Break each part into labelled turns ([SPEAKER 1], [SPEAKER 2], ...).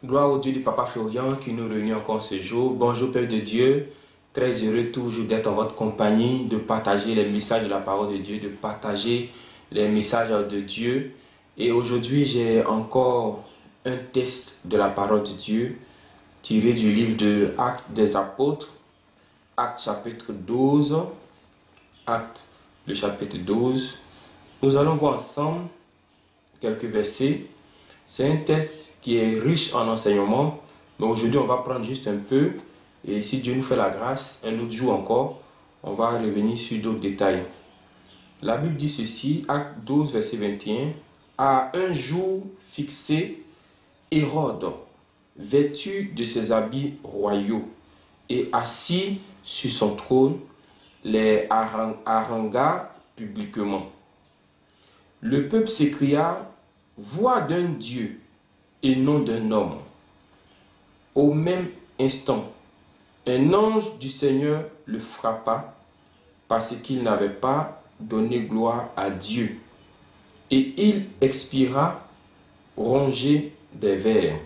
[SPEAKER 1] Gloire au Dieu du Papa Florian qui nous réunit encore ce jour. Bonjour Père de Dieu, très heureux toujours d'être en votre compagnie, de partager les messages de la parole de Dieu, de partager les messages de Dieu. Et aujourd'hui, j'ai encore un test de la parole de Dieu tiré du livre de Actes des Apôtres, Actes chapitre 12. Actes, le chapitre 12. Nous allons voir ensemble quelques versets. C'est un test qui est riche en enseignements, mais aujourd'hui on va prendre juste un peu, et si Dieu nous fait la grâce, un autre jour encore, on va revenir sur d'autres détails. La Bible dit ceci, Actes 12, verset 21, « À un jour fixé, Hérode, vêtu de ses habits royaux et assis sur son trône, les harangua publiquement. Le peuple s'écria, « Voix d'un Dieu et non d'un homme. » Au même instant, un ange du Seigneur le frappa parce qu'il n'avait pas donné gloire à Dieu. Et il expira rongé des vers.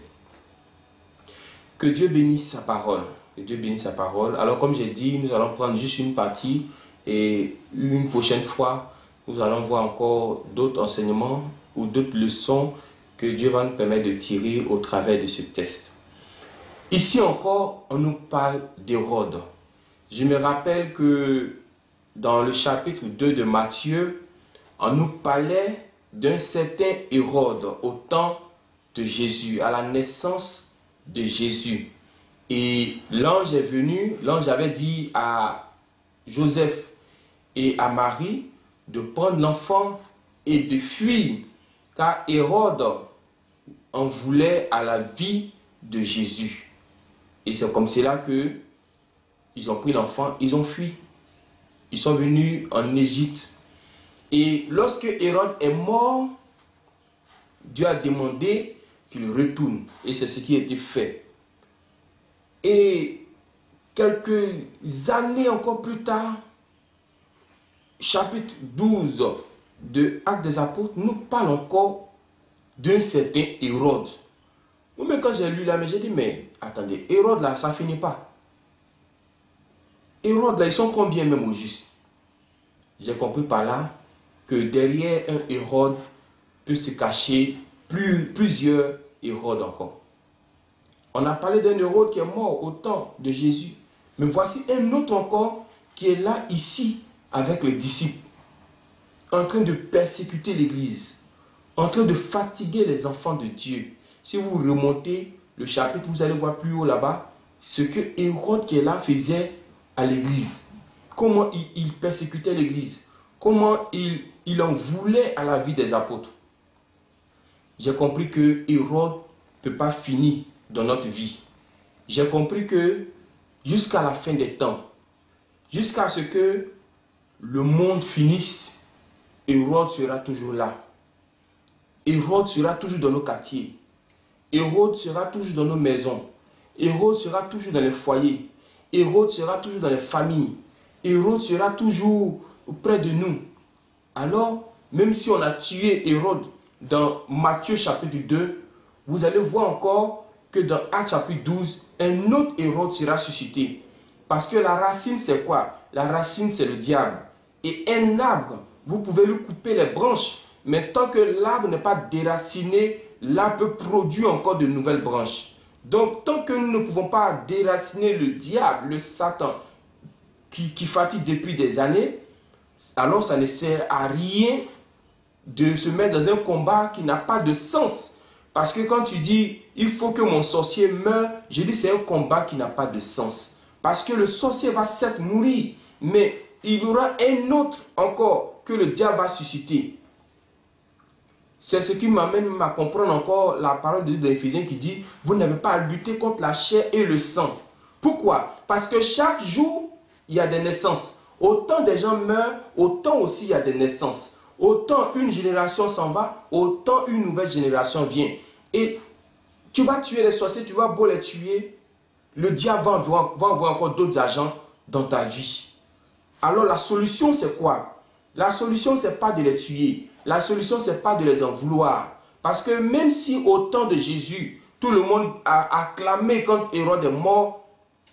[SPEAKER 1] Que Dieu bénisse sa parole. Que Dieu bénisse sa parole. Alors comme j'ai dit, nous allons prendre juste une partie et une prochaine fois, nous allons voir encore d'autres enseignements ou d'autres leçons que Dieu va nous permettre de tirer au travers de ce test. Ici encore, on nous parle d'Hérode. Je me rappelle que dans le chapitre 2 de Matthieu, on nous parlait d'un certain Hérode au temps de Jésus, à la naissance de Jésus. Et l'ange est venu, l'ange avait dit à Joseph et à Marie de prendre l'enfant et de fuir, car Hérode en voulait à la vie de Jésus. Et c'est comme cela que ils ont pris l'enfant, ils ont fui. Ils sont venus en Égypte. Et lorsque Hérode est mort, Dieu a demandé qu'il retourne. Et c'est ce qui a été fait. Et quelques années encore plus tard, chapitre 12 de Actes des Apôtres nous parle encore d'un certain Hérode. Moi-même quand j'ai lu là, j'ai dit, mais attendez, Hérode là, ça finit pas. Hérode là, ils sont combien même au juste? J'ai compris par là que derrière un Hérode peut se cacher plusieurs Hérodes encore. On a parlé d'un Hérode qui est mort au temps de Jésus. Mais voici un autre encore qui est là ici avec les disciples, en train de persécuter l'Église, en train de fatiguer les enfants de Dieu. Si vous remontez le chapitre, vous allez voir plus haut là-bas ce que Hérode qui est là faisait à l'Église. Comment il persécutait l'Église. Comment il en voulait à la vie des apôtres. J'ai compris que Hérode ne peut pas finir dans notre vie. J'ai compris que jusqu'à la fin des temps, jusqu'à ce que le monde finisse, Hérode sera toujours là. Hérode sera toujours dans nos quartiers. Hérode sera toujours dans nos maisons. Hérode sera toujours dans les foyers. Hérode sera toujours dans les familles. Hérode sera toujours près de nous. Alors, même si on a tué Hérode dans Matthieu chapitre 2, vous allez voir encore que dans Actes chapitre 12, un autre Hérode sera suscité. Parce que la racine, c'est quoi? La racine, c'est le diable. Et un arbre, vous pouvez lui couper les branches, mais tant que l'arbre n'est pas déraciné, l'arbre peut produire encore de nouvelles branches. Donc, tant que nous ne pouvons pas déraciner le diable, le Satan, qui fatigue depuis des années, alors ça ne sert à rien de se mettre dans un combat qui n'a pas de sens. Parce que quand tu dis, il faut que mon sorcier meure, je dis c'est un combat qui n'a pas de sens. Parce que le sorcier va certes mourir, mais il y aura un autre encore que le diable va susciter. C'est ce qui m'amène à comprendre encore la parole de l'Éphésiens qui dit, vous n'avez pas à lutter contre la chair et le sang. Pourquoi? Parce que chaque jour, il y a des naissances. Autant des gens meurent, autant aussi il y a des naissances. Autant une génération s'en va, autant une nouvelle génération vient. Et tu vas tuer les sorciers, tu vas beau les tuer, le diable va envoyer encore d'autres agents dans ta vie. Alors la solution c'est quoi? La solution c'est pas de les tuer. La solution c'est pas de les en vouloir. Parce que même si au temps de Jésus, Tout le monde a acclamé quand Hérode est mort.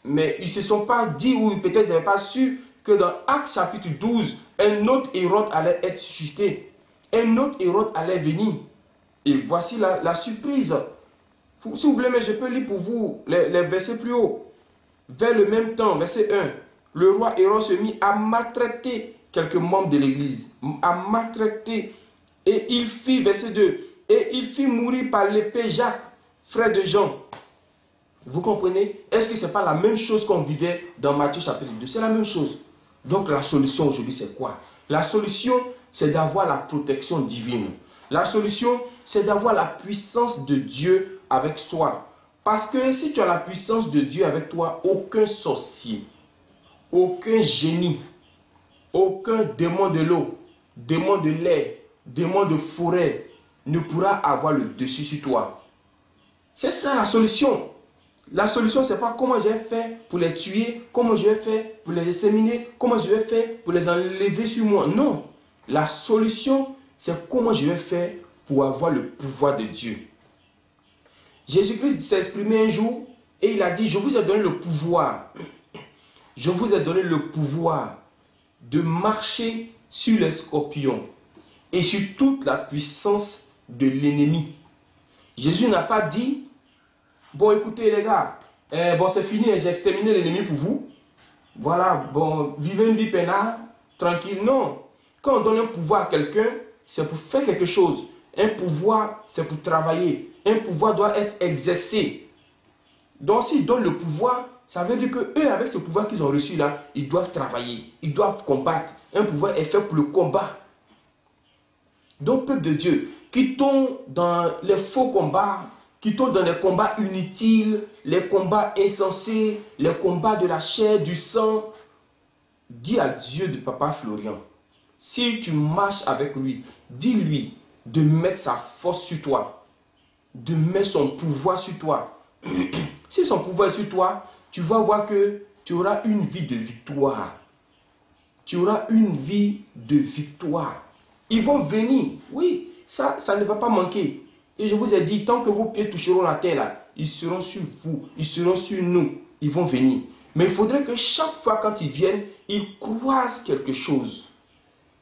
[SPEAKER 1] Mais ils ne se sont pas dit, ou peut-être ils n'avaient pas su, que dans Actes chapitre 12, un autre Hérode allait être suscité. Un autre Hérode allait venir. Et voici la surprise. Si vous voulez, mais je peux lire pour vous les versets plus haut. Vers le même temps, verset 1, le roi Hérode se mit à maltraiter quelques membres de l'église. À maltraiter. Et il fit, verset 2, et il fit mourir par l'épée Jacques, frère de Jean. Vous comprenez? Est-ce que ce n'est pas la même chose qu'on vivait dans Matthieu chapitre 2? C'est la même chose. Donc la solution aujourd'hui, c'est quoi? La solution, c'est d'avoir la protection divine. La solution, c'est d'avoir la puissance de Dieu avec soi. Parce que si tu as la puissance de Dieu avec toi, aucun sorcier, aucun génie, aucun démon de l'eau, démon de l'air, démon de forêt ne pourra avoir le dessus sur toi. C'est ça la solution. La solution, ce n'est pas comment je vais faire pour les tuer, comment je vais faire pour les exterminer, comment je vais faire pour les enlever sur moi. Non. La solution, c'est comment je vais faire pour avoir le pouvoir de Dieu. Jésus-Christ s'est exprimé un jour et il a dit, je vous ai donné le pouvoir. Je vous ai donné le pouvoir de marcher sur les scorpions et sur toute la puissance de l'ennemi. Jésus n'a pas dit, bon, écoutez les gars, bon, c'est fini, j'ai exterminé l'ennemi pour vous. Voilà, bon, vivez une vie peinard, tranquille. Non. Quand on donne un pouvoir à quelqu'un, c'est pour faire quelque chose. Un pouvoir, c'est pour travailler. Un pouvoir doit être exercé. Donc, s'ils donnent le pouvoir, ça veut dire qu'eux, avec ce pouvoir qu'ils ont reçu là, ils doivent travailler. Ils doivent combattre. Un pouvoir est fait pour le combat. Donc, peuple de Dieu, quittons dans les faux combats, quittons dans les combats inutiles, les combats insensés, les combats de la chair, du sang. Dis à Dieu de Papa Florian, si tu marches avec lui, dis-lui de mettre sa force sur toi, de mettre son pouvoir sur toi. Si son pouvoir est sur toi, tu vas voir que tu auras une vie de victoire. Tu auras une vie de victoire. Ils vont venir, oui, ça ne va pas manquer. Et je vous ai dit, tant que vos pieds toucheront la terre, là, ils seront sur vous, ils seront sur nous, ils vont venir. Mais il faudrait que chaque fois quand ils viennent, ils croisent quelque chose.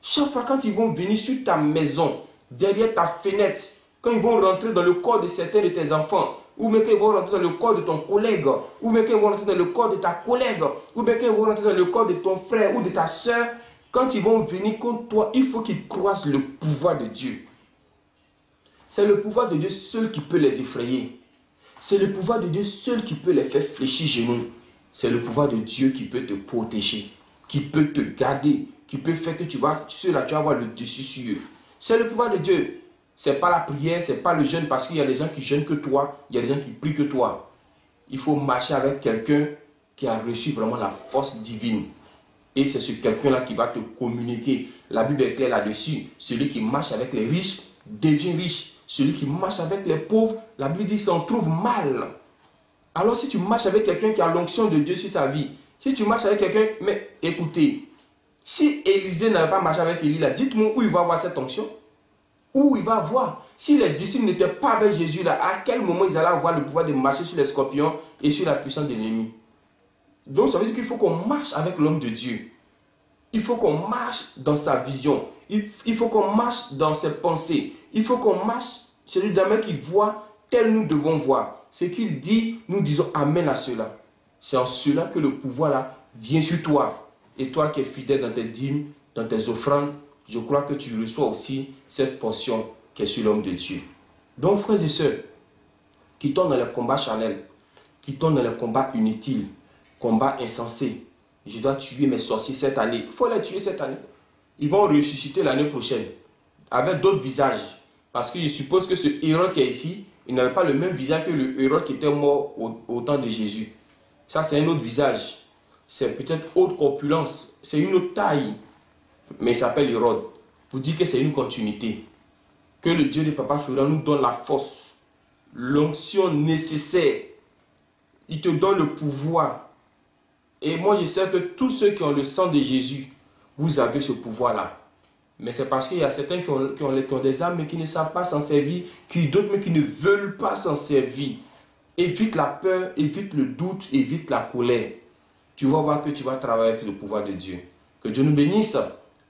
[SPEAKER 1] Chaque fois quand ils vont venir sur ta maison, derrière ta fenêtre, quand ils vont rentrer dans le corps de certains de tes enfants, ou bien qu'ils vont rentrer dans le corps de ton collègue, ou bien qu'ils vont rentrer dans le corps de ta collègue, ou bien qu'ils vont rentrer dans le corps de ton frère ou de ta soeur, quand ils vont venir contre toi, il faut qu'ils croisent le pouvoir de Dieu. C'est le pouvoir de Dieu seul qui peut les effrayer. C'est le pouvoir de Dieu seul qui peut les faire fléchir genoux. C'est le pouvoir de Dieu qui peut te protéger, qui peut te garder, qui peut faire que tu vas avoir le dessus sur eux. C'est le pouvoir de Dieu. Ce n'est pas la prière, ce n'est pas le jeûne, parce qu'il y a des gens qui jeûnent que toi, il y a des gens qui prient que toi. Il faut marcher avec quelqu'un qui a reçu vraiment la force divine. Et c'est ce quelqu'un-là qui va te communiquer. La Bible est claire là-dessus. Celui qui marche avec les riches devient riche. Celui qui marche avec les pauvres, la Bible dit s'en trouve mal. Alors si tu marches avec quelqu'un qui a l'onction de Dieu sur sa vie, si tu marches avec quelqu'un, mais écoutez, si Élisée n'avait pas marché avec Élie là, dites-moi où il va avoir cette onction. Où il va voir. Si les disciples n'étaient pas avec Jésus là, à quel moment ils allaient avoir le pouvoir de marcher sur les scorpions et sur la puissance de l'ennemi? Donc ça veut dire qu'il faut qu'on marche avec l'homme de Dieu. Il faut qu'on marche dans sa vision. Il faut qu'on marche dans ses pensées. Il faut qu'on marche, celui d'un mec qui voit tel nous devons voir. Ce qu'il dit, nous disons amen à cela. C'est en cela que le pouvoir là vient sur toi. Et toi qui es fidèle dans tes dîmes, dans tes offrandes, je crois que tu reçois aussi cette portion qui est sur l'homme de Dieu. Donc frères et sœurs, qui tombent dans les combats charnels, qui tombent dans les combats inutiles, combats insensés, je dois tuer mes sorciers cette année. Il faut les tuer cette année. Ils vont ressusciter l'année prochaine avec d'autres visages. Parce que je suppose que ce Hérode qui est ici, il n'avait pas le même visage que le Hérode qui était mort au temps de Jésus. Ça, c'est un autre visage. C'est peut-être autre corpulence. C'est une autre taille. Mais il s'appelle Hérode. Pour dire que c'est une continuité. Que le Dieu de Papa Florian nous donne la force, l'onction nécessaire. Il te donne le pouvoir. Et moi, je sais que tous ceux qui ont le sang de Jésus, vous avez ce pouvoir-là. Mais c'est parce qu'il y a certains qui ont des âmes mais qui ne savent pas s'en servir, d'autres mais qui ne veulent pas s'en servir. Évite la peur, évite le doute, évite la colère. Tu vas voir que tu vas travailler avec le pouvoir de Dieu. Que Dieu nous bénisse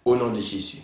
[SPEAKER 1] au nom de Jésus.